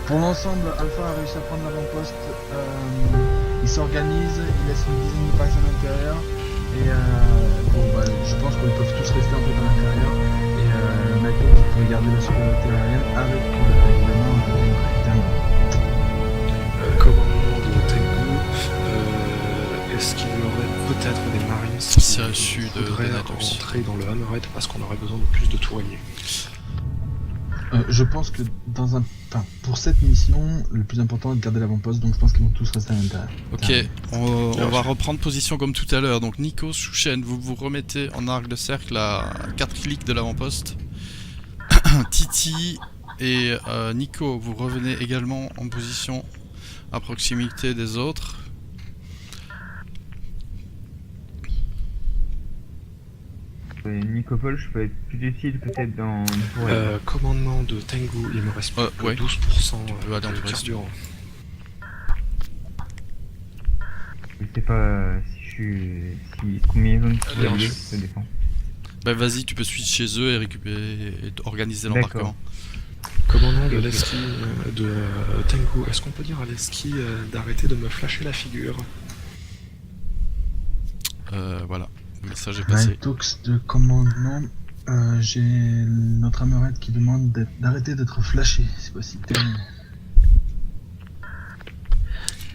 Pour l'ensemble, Alpha a réussi à prendre l'avant-poste. Il s'organise, il laisse une dizaine de packs à l'intérieur. Et je pense qu'ils peuvent tous rester un peu à l'intérieur. Et maintenant, vous pouvez garder la sécurité aérienne avec évidemment Commandement de Tengu, est-ce qu'il y aurait peut-être des marines C'est reçu de voudraient Natox. rentrer dans le Hammerhead parce qu'on aurait besoin de plus de tourniers? Je pense que pour cette mission, le plus important est de garder l'avant-poste, donc je pense qu'ils vont tous rester à l'intérieur. Ok, on va reprendre position comme tout à l'heure. Donc Nico, Shushen, vous vous remettez en arc de cercle à 4 clics de l'avant-poste. Titi et Nico, vous revenez également en position à proximité des autres. Nicopole, je peux être plus utile peut-être dans une tourelle. Commandement de Tengu, il me reste plus que ouais. 12% peux aller en de tourelle. carburant. Je sais pas si combien ils ont de tourelles, ça dépend. Bah vas-y, tu peux suivre chez eux et récupérer et organiser l'embarquement. Commandant de l'eski de Tengu, est-ce qu'on peut dire à l'eski d'arrêter de me flasher la figure? Voilà, le message est passé. Natox de commandement, j'ai notre Hammerhead qui demande d'arrêter d'être flashé, c'est possible.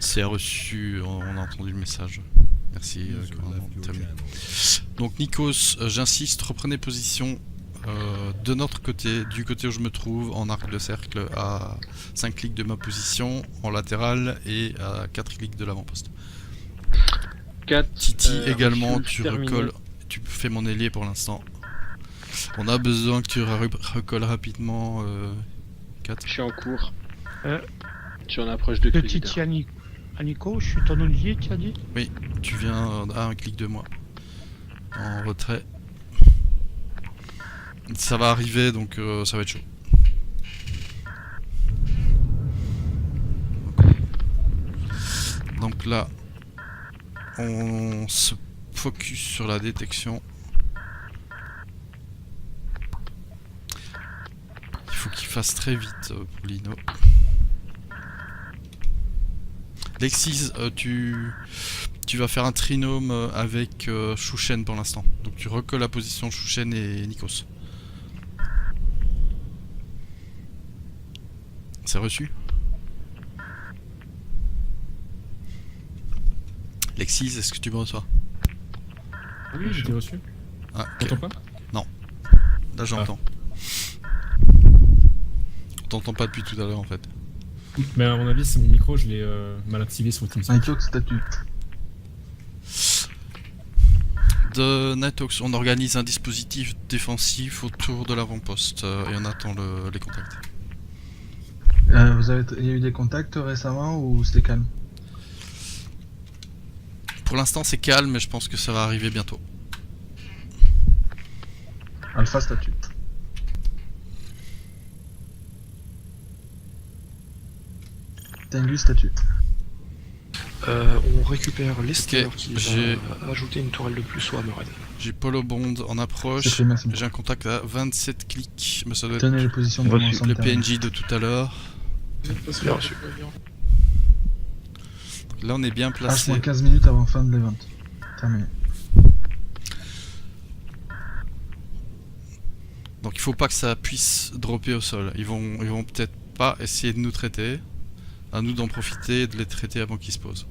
C'est reçu, on a entendu le message. Merci, commandant. Terminé. Donc Nikos, j'insiste, reprenez position de notre côté, du côté où je me trouve, en arc de cercle à 5 clics de ma position, en latéral et à 4 clics de l'avant-poste. 4. Titi également, tu recolles, tu fais mon ailier pour l'instant. On a besoin que tu recolles rapidement 4. Je suis en cours. Je suis en approche de De Crusader. Titi à Nico, je suis ton olivier, tu as dit? Oui, tu viens à un clic de moi. En retrait. Ça va arriver donc ça va être chaud. Donc là, on se focus sur la détection. Il faut qu'il fasse très vite pour Lino. Lexis, tu vas faire un trinôme avec Shushen pour l'instant. Donc tu recolles la position Shushen et Nikos. C'est reçu? Lexis, est-ce que tu me reçois? Oui, j'ai reçu. Ah, ok. T'entends pas? Non. Là j'entends. On t'entend pas depuis tout à l'heure en fait. Mais à mon avis, c'est mon micro, je l'ai mal activé sur TeamSpeak. Natox, statut. De Natox, on organise un dispositif défensif autour de l'avant-poste et on attend les contacts. Il y a eu des contacts récemment ou c'était calme? Pour l'instant c'est calme mais je pense que ça va arriver bientôt. Alpha, statut. Tengu, statut. On récupère l'Ester Ok, qui j'ai- va ajouter une tourelle de plus au Hammerhead. J'ai Polo Bond en approche, C'est fait, merci beaucoup. j'ai un contact à 27 clics, mais ça doit être Tenez les positions de Reçu. l'ensemble le terrain. PNJ de tout à l'heure. Bien reçu. Là on est bien placé. H- 15 minutes avant fin de l'event. Terminé. Donc il faut pas que ça puisse dropper au sol. Ils vont peut-être pas essayer de nous traiter. À nous d'en profiter et de les traiter avant qu'ils se posent.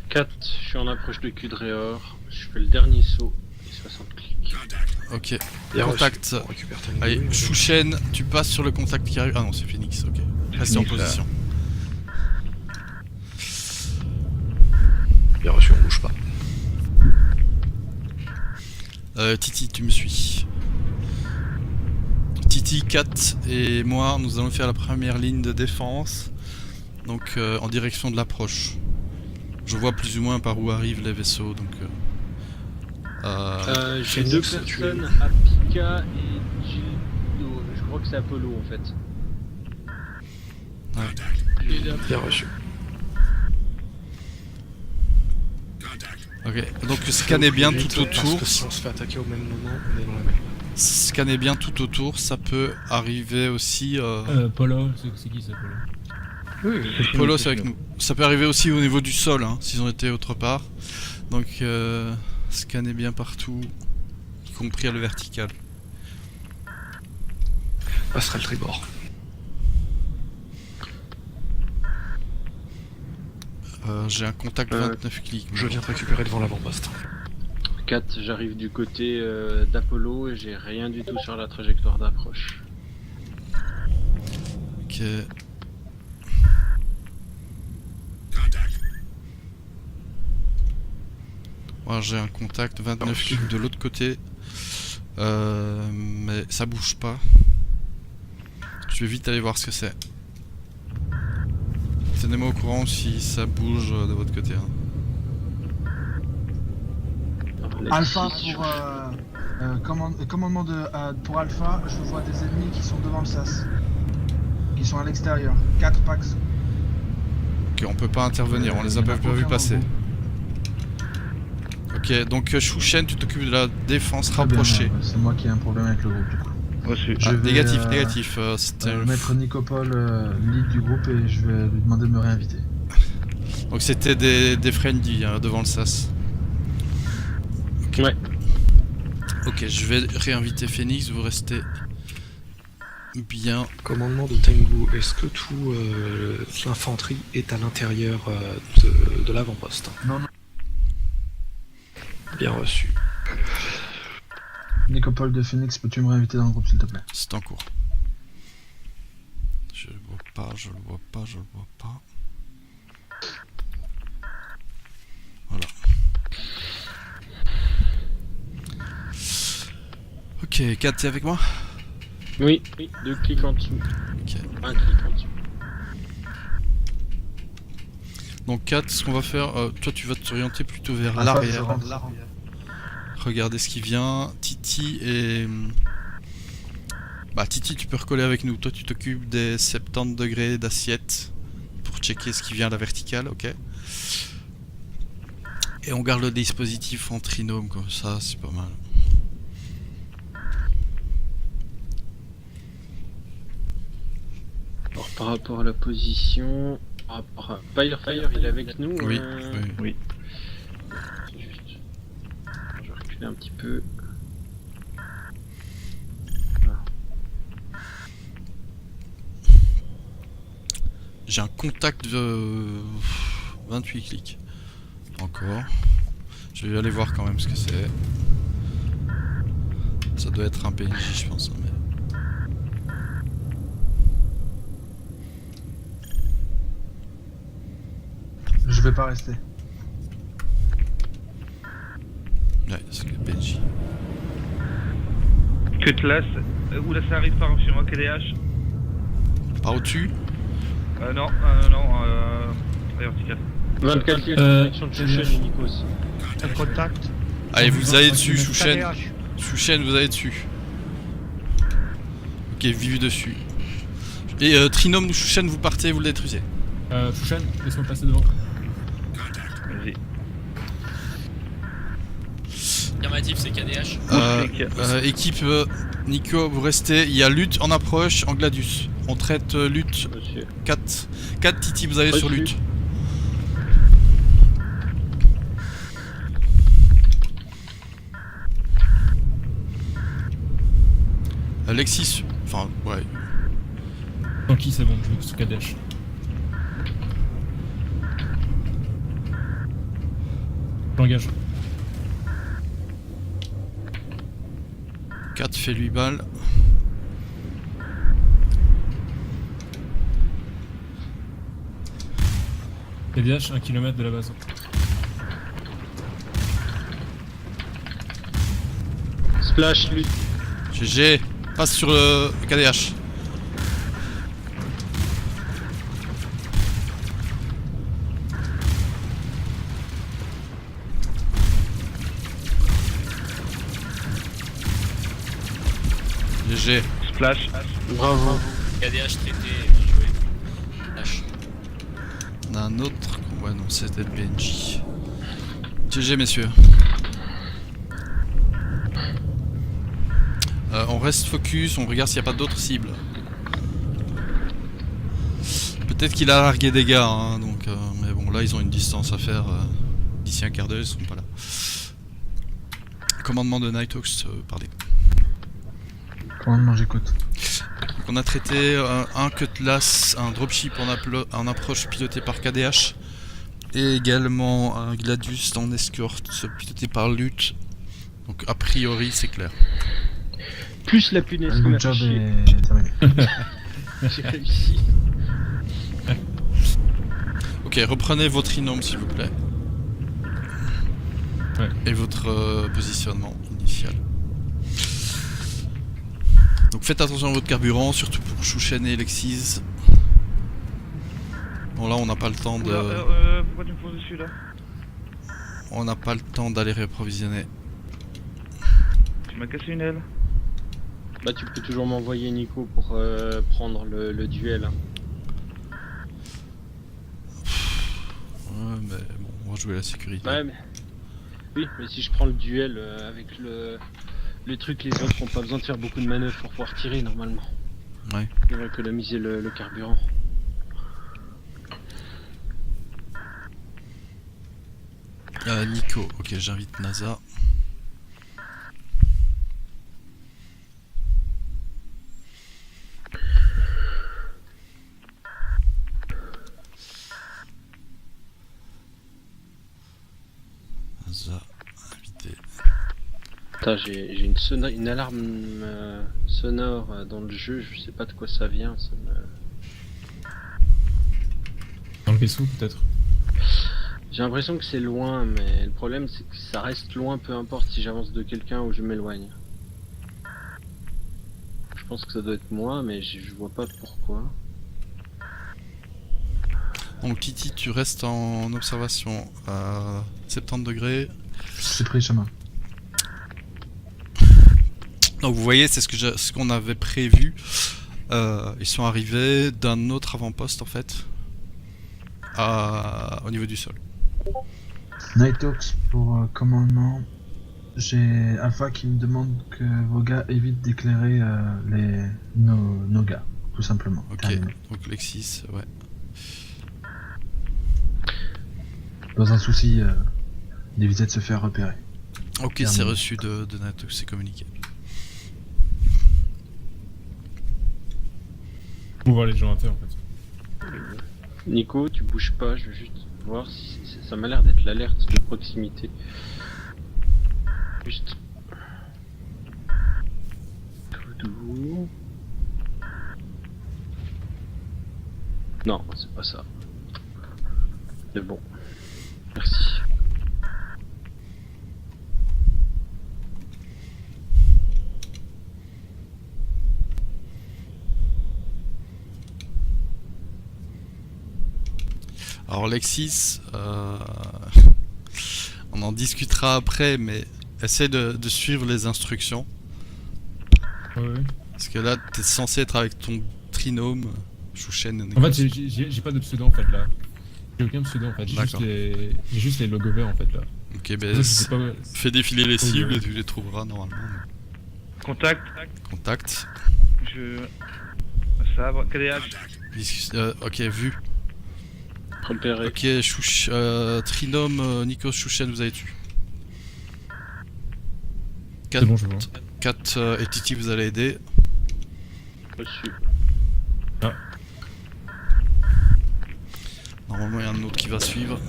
4. Je suis en approche de Cudréor. Je fais le dernier saut et 60 clics. Ok. Bien Contact. reçu. On récupère Tengu. Allez, Shushen, tu passes sur le contact qui arrive. Ah non, c'est Phoenix, ok. Restez en Phoenix, là. position. Bien reçu, on bouge pas. Titi, tu me suis. Titi, Kat et moi, nous allons faire la première ligne de défense. Donc en direction de l'approche. Je vois plus ou moins par où arrivent les vaisseaux, donc... J'ai Phoenix, deux tu personnes à Pika et Gildo. Je crois que c'est Apollo en fait. Bien reçu. Ok, donc scannez bien tout Vite, Parce autour. que si on se fait attaquer au même moment, on est dans la merde. Scannez bien tout autour, ça peut arriver aussi... Polo, c'est qui ça, Polo? Polo, c'est avec nous. Ça peut arriver aussi au niveau du sol, hein, s'ils ont été autre part. Donc, scannez bien partout, y compris à le vertical. Passera le tribord. J'ai un contact 29 clics. Je viens te récupérer devant l'avant-poste. 4, j'arrive du côté d'Apollo et j'ai rien du tout sur la trajectoire d'approche. Ok. Moi j'ai un contact 29 clics de l'autre côté. Mais ça bouge pas. Je vais vite aller voir ce que c'est. Tenez-moi au courant si ça bouge de votre côté. Hein. Alpha pour commandement pour Alpha, je vois des ennemis qui sont devant le SAS. Qui sont à l'extérieur. 4 packs. Ok, on peut pas intervenir, on les a pas vu passer. Ok, donc Shushen, tu t'occupes de la défense rapprochée. C'est moi qui ai un problème avec le groupe du coup. Ah, Je vais, négatif. C'était mettre Nicopole lead du groupe et je vais lui demander de me réinviter. Donc c'était des friendly devant le SAS. Okay. Ouais. Ok, je vais réinviter Phoenix, vous restez bien. Commandement de Tengu, est-ce que tout l'infanterie est à l'intérieur de l'avant-poste? Non, non. Bien reçu. Nicopole de Phoenix, peux-tu me réinviter dans le groupe s'il te plaît? C'est en cours. Je le vois pas. Voilà. Ok, 4, t'es avec moi? Oui, 2 clics en dessous. Ok. Un clic en dessous. Donc 4, ce qu'on va faire, toi tu vas t'orienter plutôt vers Alpha, l'arrière. je rentre. Regardez ce qui vient. Titi et... Bah Titi, tu peux recoller avec nous. Toi tu t'occupes des 70 degrés d'assiette pour checker ce qui vient à la verticale, ok? Et on garde le dispositif en trinôme comme ça, c'est pas mal. Alors, par rapport à la position... Par rapport à Fire, il est avec nous? Oui. Juste... Je vais reculer un petit peu. J'ai un contact de 28 clics. Encore. Je vais aller voir quand même ce que c'est. Ça doit être un PNJ, je pense. Mais... Je vais pas rester. Ouais, c'est le PNJ. Cutlass, où là ça arrive par chez moi, KDH? Par au-dessus? Non, vertical. 24 clics en direction de Shushen et Nikos. Un contact. Allez, vous allez dessus, Avec Shushen. KDH. Shushen, vous allez dessus. Ok, vive dessus. Et Trinôme ou Shushen, vous partez, vous le détruisez. Shushen, laisse-moi passer devant. Vas-y. Affirmatif, c'est KDH. Équipe Nico, vous restez. Il y a lutte en approche en Gladius. On traite lutte Monsieur. 4. 4 Titi, vous allez sur Reçu. lutte. Alexis, enfin, ouais. Tranquille, c'est bon, je vais sous Kadesh. J'engage. 4 fait 8 balles. KDH, 1 km de la base. Splash, lui. GG, passe sur le KDH. GG. Splash. Bravo. KDH traité, bien joué. Lâche. On a un autre. Ouais, non, c'était le PNJ. GG, messieurs. On reste focus, on regarde s'il n'y a pas d'autres cibles. Peut-être qu'il a largué des gars, hein, donc, mais bon, là ils ont une distance à faire. D'ici un quart d'heure, ils seront pas là. Commandement de Nighthawks, parlez. Commandement, j'écoute. Donc on a traité un Cutlass, un dropship en approche piloté par KDH. Et également un Gladius en escorte piloté par Lutte. Donc a priori c'est clair. Plus la punaise Un qui m'a good job fait chier. et terminé. J'ai réussi. Ok, reprenez votre Trinome s'il vous plaît. Ouais. Et votre positionnement initial. Donc faites attention à votre carburant, surtout pour Shushen et Lexis. Bon là on n'a pas le temps de... Pourquoi tu me poses dessus là? On n'a pas le temps d'aller réapprovisionner. Tu m'as cassé une aile. Bah tu peux toujours m'envoyer Nico pour prendre le duel. Hein. Ouais mais bon, on va jouer la sécurité. Ouais mais... Oui, mais si je prends le duel avec le truc, les autres n'ont pas besoin de faire beaucoup de manœuvres pour pouvoir tirer normalement. Ouais. Ils vont économiser le carburant. Nico, ok j'invite NASA. NASA, invité. Putain, j'ai une alarme sonore dans le jeu, je sais pas de quoi ça vient. Ça me... Dans le vaisseau, peut-être. J'ai l'impression que c'est loin, mais le problème c'est que ça reste loin, peu importe si j'avance de quelqu'un ou je m'éloigne. Je pense que ça doit être moi, mais je vois pas pourquoi. Donc Titi, tu restes en observation à 70 degrés. C'est pris chemin. Donc vous voyez, c'est ce qu'on avait prévu. Ils sont arrivés d'un autre avant-poste en fait, au niveau du sol. Nighthawks pour commandement. J'ai Alpha qui me demande que vos gars évitent d'éclairer nos gars, tout simplement. Ok, Terminé. donc Lexis, ouais. Dans un souci d'éviter de se faire repérer. Ok, Terminé. c'est reçu de Nighthawks, c'est communiqué. Pour voir les gens à terre, en fait. Nico, tu bouges pas, je veux juste voir si ça m'a l'air d'être l'alerte de proximité. Juste. Tout doux. Non, c'est pas ça. C'est bon. Merci. Alors Lexis, on en discutera après, mais essaie de suivre les instructions. Ouais. Parce que là, t'es censé être avec ton trinôme, Shushen. En fait, j'ai pas de pseudo en fait là. J'ai aucun pseudo en fait. D'accord. J'ai juste les logos verts en fait là. Ok, En ben fait, je sais pas. fais défiler les Oui, cibles oui. et tu les trouveras normalement. Contact. Contact. Je... Ça va, KDH. Ok, vu. Repéré. Ok, Trinôme, Nikos, Shushen, vous avez tué. C'est bon, je vois. 4 et Titi, vous allez aider. Reçu. Normalement, il y a un autre qui va suivre.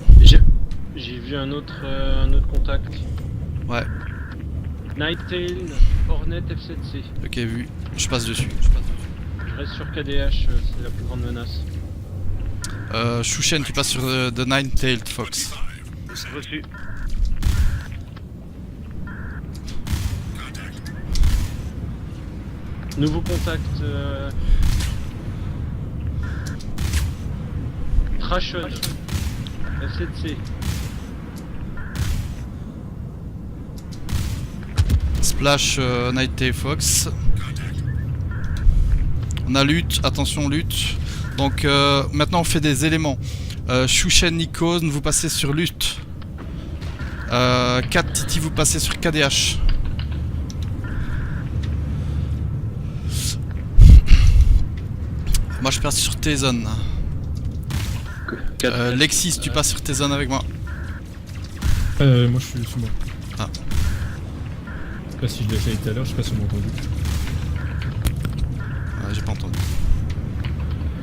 J'ai vu un autre contact. Ouais, Nighttail, Hornet, F7C. ok, vu. Je passe dessus. Je reste sur KDH, c'est la plus grande menace. Shushen, tu passes sur The Nine-Tailed Fox. Reçu. Nouveau contact. Trashon. F7C. Splash, Night-Tailed Fox. On a lutte, attention lutte. Donc maintenant on fait des éléments. Shushen, Nikos, vous passez sur lutte. 4 Titi, vous passez sur KDH. Moi je passe sur tes zones. Lexis, tu passes sur tes zones avec moi. Moi je suis sous moi. Ah. Je sais pas si je l'ai essayé tout à l'heure, je sais pas si on m'a entendu. Ouais, j'ai pas entendu.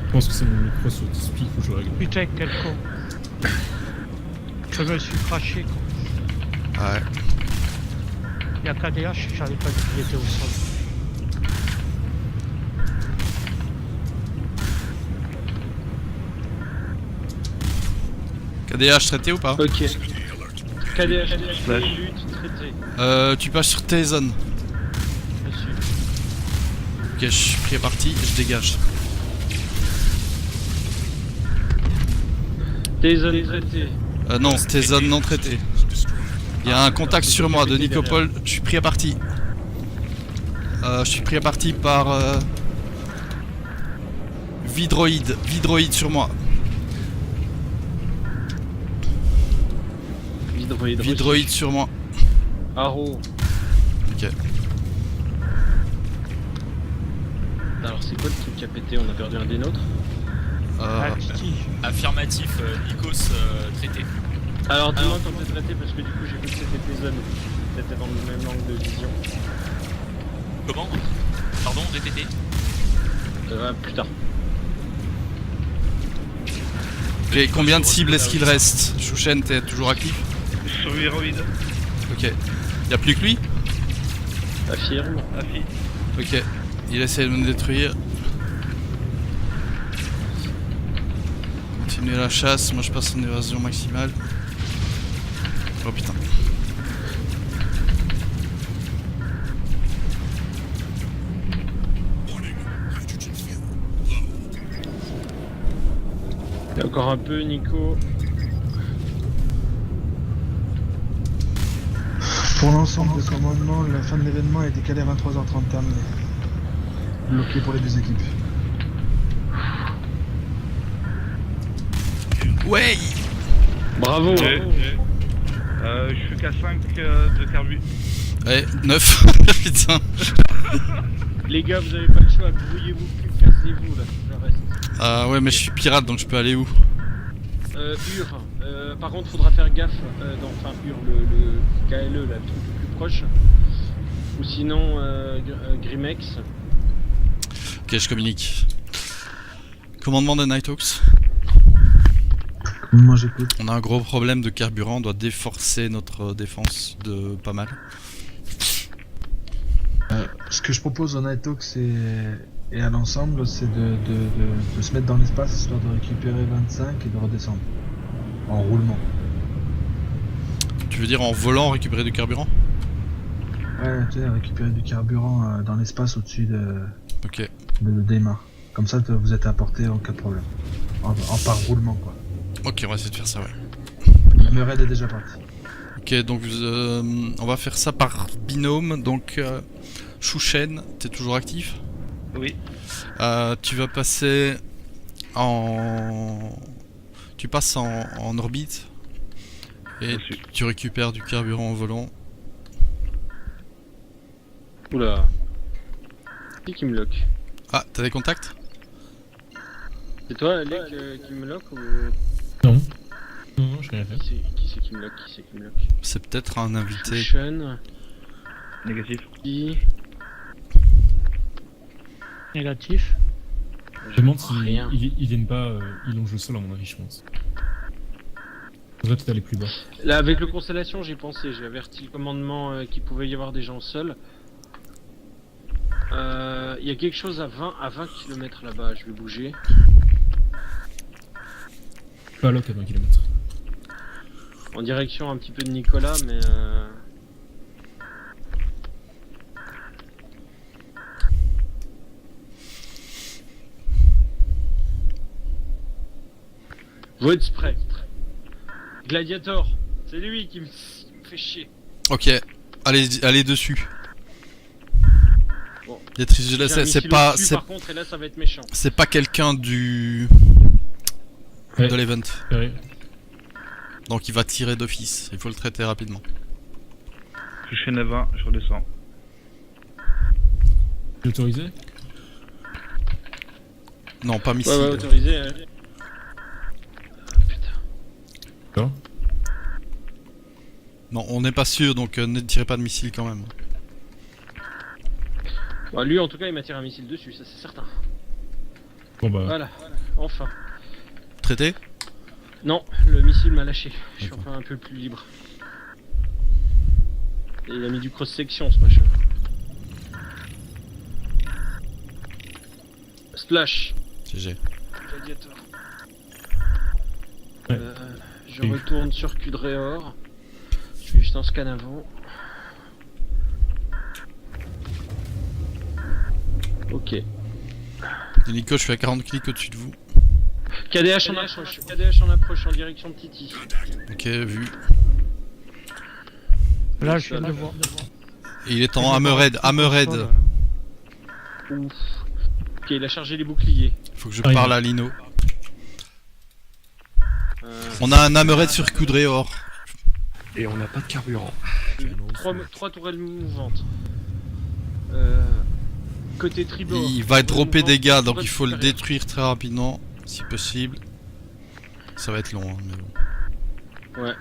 Je pense que c'est mon micro sur speak ou je le règle. Putain, quel con. Je me suis craché, con. Ouais. Il y a KDH, je savais pas qu'il était au sol. KDH traité ou pas? Ok. KDH, Slash. lutte, traité. Tu passes sur tes zones. Dessus. Ok, je suis pris à partie, je dégage. Tes zones traitées. Non, tes zones non traitées. Il y a un contact sur moi de Nicopole, je suis pris à partie. Je suis pris à partie par Vidroid. Vidroid sur moi. Vidroid sur moi. Arrow. Ok. Alors c'est quoi le truc qui a pété? On a perdu un des nôtres. Ah, Titi. Affirmatif, Nikos traité. Alors dis-moi quand t'es traité parce que du coup j'ai vu que c'était tes zones. T'étais dans le même angle de vision. Comment? Pardon, répétez. Plus tard. Ok, combien de cibles est-ce qu'il reste? Chouchen, t'es toujours actif? Sur héroïde. Ok. Y'a plus que lui? Affirme. Affi. Ok. Il essaie de me détruire. Continuez la chasse, moi je passe en évasion maximale. Oh putain. Il y a encore un peu, Nico. Pour l'ensemble des commandements, la fin de l'événement est décalée à 23h30 terminé. Bloqué pour les deux équipes. Ouais. Bravo. Je suis qu'à 5 de carbu. Ouais, 9. Putain. Les gars, vous avez pas le choix, brouillez-vous plus, cassez-vous là, je reste. Ah ouais, mais je suis pirate donc je peux aller où? Ur. Par contre, faudra faire gaffe enfin Ur, le KLE, là, le truc le plus proche. Ou sinon, Grimex. Ok, je communique. Commandement de Nighthawks. Moi j'écoute. On a un gros problème de carburant, on doit déforcer notre défense de pas mal. Ce que je propose au Nighthawks et à l'ensemble, c'est de se mettre dans l'espace histoire de récupérer 25 et de redescendre. En roulement. Tu veux dire en volant récupérer du carburant? Ouais, tu sais, récupérer du carburant dans l'espace au-dessus de Ok. Daymar. Comme ça, vous êtes à portée en cas de problème. En par roulement, quoi. Ok, on va essayer de faire ça, ouais. Le raid est déjà parti. Ok, donc on va faire ça par binôme. Donc, Chouchen, t'es toujours actif? Oui. Tu vas passer en... Tu passes en orbite. Et Reçu. tu récupères du carburant en volant. Oula. Qui me lock? Ah, t'as des contacts? C'est toi, Alec, qui me lock ou... Non. Non, je n'ai rien fait. Qui c'est qui me lock? Qui c'est qui me lock? C'est peut-être un invité. Chouchen. Négatif. Qui... Négatif. Je me demande s'ils Rien. ils viennent pas, ils longent le sol à mon avis, je pense. Faudrait peut-être aller plus bas. Là, avec le Constellation, j'ai pensé, j'ai averti le commandement qu'il pouvait y avoir des gens seuls. Il y a quelque chose à 20 km là-bas, je vais bouger. Pas lock à 20 km. En direction un petit peu de Nicolas, mais... Void Spectre. Gladiator. C'est lui qui me fait chier. Ok, allez dessus. Bon. Béatrice, je J'ai un laisse, missile au-dessus, par contre, et là ça va être méchant. c'est pas quelqu'un du... Ouais. de l'event. Ouais. Donc il va tirer d'office, il faut le traiter rapidement. Je suis à 20, je redescends. T'es autorisé? Non, pas missile. Ouais, autorisé. Hein. Non. Non, on n'est pas sûr, donc ne tirez pas de missile quand même. Bah, lui, en tout cas, il m'a tiré un missile dessus, ça c'est certain. Bon bah, Voilà, enfin. Traité? Non, le missile m'a lâché. Je suis D'accord. enfin un peu plus libre. Et il a mis du cross-section, ce machin. Splash. GG. Gladiator. Ouais. Je Et- retourne sur Cudréor. Je fais juste un scan avant. Ok. Et Nico, je suis à 40 clics au-dessus de vous. KDH en approche. KDH en approche en direction de Titi. Ok, vu. Là, je viens de voir. Et il est en Hammerhead. Hammerhead. Ouf. Ok, il a chargé les boucliers. Faut que je Ah, parle il- à Lino. Euh, On a un Hammerhead sur Coudréor. Et on n'a pas de carburant. trois tourelles mouvantes. Côté tribord. Il va dropper des gars, donc tourelle il faut le supérieure. détruire très rapidement, si possible. Ça va être long, hein, mais bon. Ouais.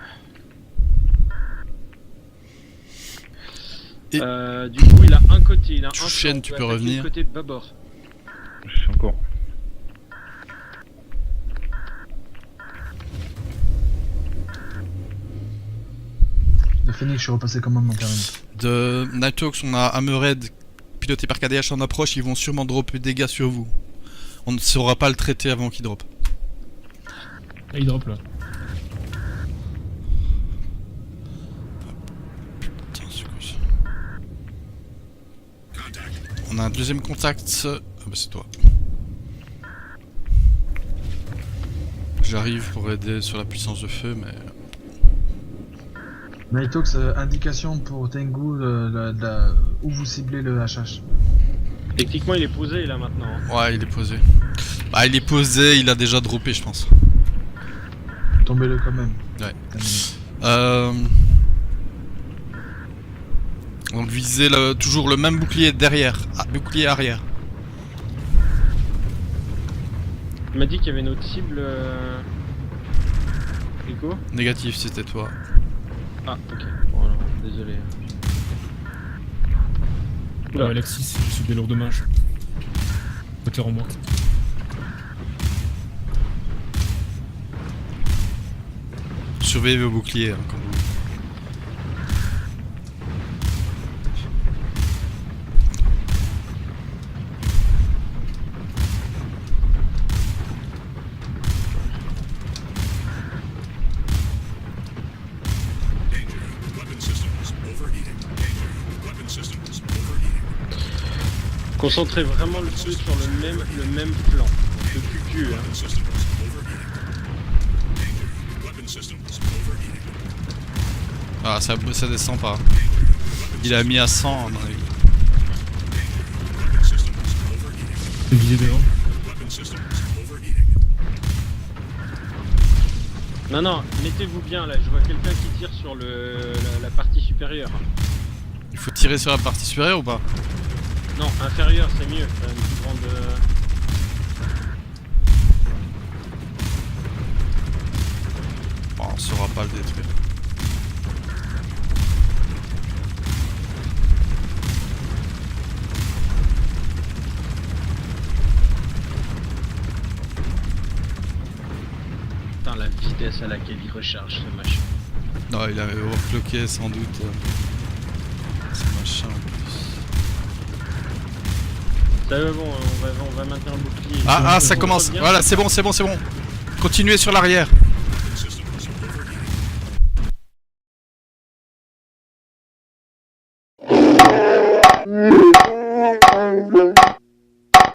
Et- Du coup, il a un côté, il a un Chouchen, flanc, on tu peut peux attaquer revenir. le côté de bâbord. Je suis encore. De Phoenix, je suis repassé commandement carrément. De Nighthawks, on a Hammerhead piloté par KDH en approche, ils vont sûrement dropper des gars sur vous. On ne saura pas le traiter avant qu'il drop. ah, il drop là. Tiens, c'est quoi ça? On a un deuxième contact. Ah bah c'est toi. J'arrive pour aider sur la puissance de feu, mais... Nighthawks, indication pour Tengu où vous ciblez le HH. Techniquement, il est posé là maintenant. Hein. Ouais, il est posé. Bah il est posé, il a déjà droppé je pense. Tombez-le quand même. Ouais. Donc visez toujours le même bouclier derrière, bouclier arrière. Il m'a dit qu'il y avait une autre cible. Rico. Négatif, c'était toi. Ah, ok. Bon, alors, désolé. Oula. Alexis, je suis des lourds dommages. Moteur en moi. Surveillez vos boucliers hein, quand vous... Concentrez vraiment le feu sur le même plan. Le QQ, hein. Ah ça descend pas. Il a mis à 100 à mon avis. C'est visé devant. Non, non, mettez-vous bien là. Je vois quelqu'un qui tire sur la partie supérieure. Il faut tirer sur la partie supérieure ou pas? Non, inférieure, c'est mieux. T'as une plus grande. Bon, on saura pas le détruire. Putain, la vitesse à laquelle il recharge ce machin. Non, il avait overclocké sans doute. Ce machin en plus. Ça va, bon, on va maintenir le bouclier. Ah, ça commence. Voilà, c'est bon. Continuez sur l'arrière.